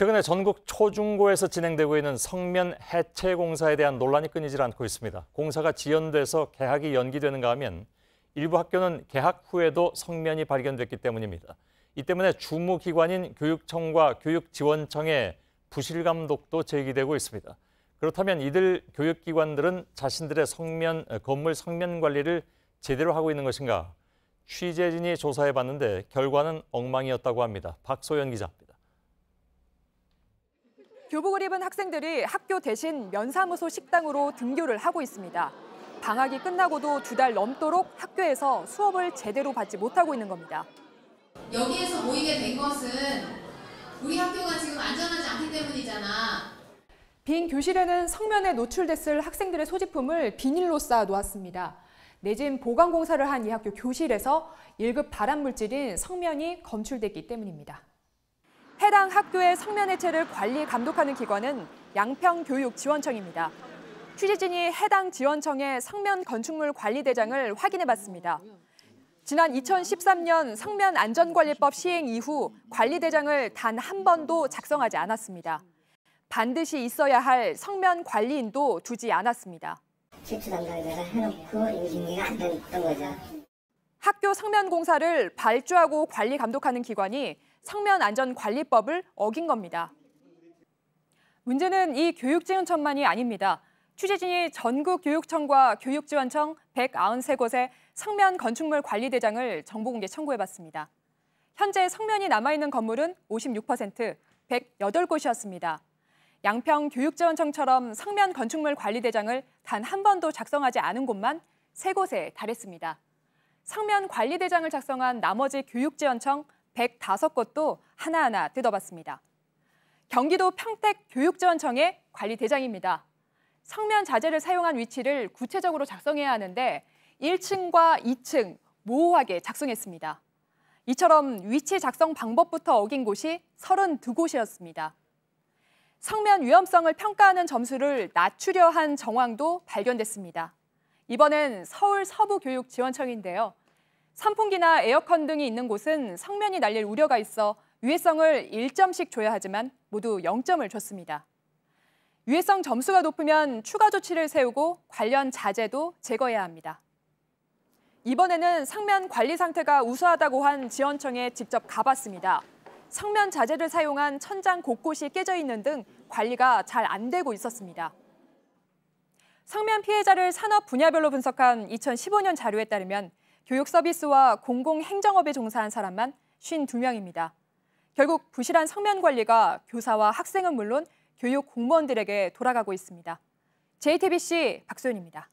최근에 전국 초중고에서 진행되고 있는 성면 해체 공사에 대한 논란이 끊이질 않고 있습니다. 공사가 지연돼서 개학이 연기되는가 하면 일부 학교는 개학 후에도 성면이 발견됐기 때문입니다. 이 때문에 주무기관인 교육청과 교육지원청의 부실 감독도 제기되고 있습니다. 그렇다면 이들 교육기관들은 자신들의 건물 성면 관리를 제대로 하고 있는 것인가? 취재진이 조사해봤는데 결과는 엉망이었다고 합니다. 박소연 기자입니다. 교복을 입은 학생들이 학교 대신 면사무소 식당으로 등교를 하고 있습니다. 방학이 끝나고도 2달 넘도록 학교에서 수업을 제대로 받지 못하고 있는 겁니다. 여기에서 모이게 된 것은 우리 학교가 지금 안전하지 않기 때문이잖아. 빈 교실에는 성면에 노출됐을 학생들의 소지품을 비닐로 쌓아 놓았습니다. 내진 보강 공사를 한 이 학교 교실에서 1급 발암물질인 성면이 검출됐기 때문입니다. 해당 학교의 성면 해체를 관리 감독하는 기관은 양평교육지원청입니다. 취재진이 해당 지원청의 성면 건축물 관리대장을 확인해봤습니다. 지난 2013년 성면안전관리법 시행 이후 관리대장을 단 한 번도 작성하지 않았습니다. 반드시 있어야 할 성면 관리인도 두지 않았습니다. 집주 담당자가 해놓고 인증이 안 됐던 거죠. 학교 성면 공사를 발주하고 관리 감독하는 기관이 성면안전관리법을 어긴 겁니다. 문제는 이 교육지원청만이 아닙니다. 취재진이 전국 교육청과 교육지원청 193곳의 성면 건축물 관리대장을 정보공개 청구해봤습니다. 현재 성면이 남아있는 건물은 56%, 108곳이었습니다. 양평교육지원청처럼 성면 건축물 관리대장을 단 한 번도 작성하지 않은 곳만 3곳에 달했습니다. 성면 관리대장을 작성한 나머지 교육지원청 105곳도 하나하나 뜯어봤습니다. 경기도 평택 교육지원청의 관리대장입니다. 성면 자재를 사용한 위치를 구체적으로 작성해야 하는데 1층과 2층 모호하게 작성했습니다. 이처럼 위치 작성 방법부터 어긴 곳이 32곳이었습니다. 성면 위험성을 평가하는 점수를 낮추려 한 정황도 발견됐습니다. 이번엔 서울 서부교육지원청인데요. 선풍기나 에어컨 등이 있는 곳은 성면이 날릴 우려가 있어 유해성을 1점씩 줘야 하지만 모두 0점을 줬습니다. 유해성 점수가 높으면 추가 조치를 세우고 관련 자재도 제거해야 합니다. 이번에는 성면 관리 상태가 우수하다고 한 지원청에 직접 가봤습니다. 성면 자재를 사용한 천장 곳곳이 깨져 있는 등 관리가 잘 안 되고 있었습니다. 성면 피해자를 산업 분야별로 분석한 2015년 자료에 따르면 교육 서비스와 공공행정업에 종사한 사람만 52명입니다. 결국 부실한 성면 관리가 교사와 학생은 물론 교육 공무원들에게 돌아가고 있습니다. JTBC 박소연입니다.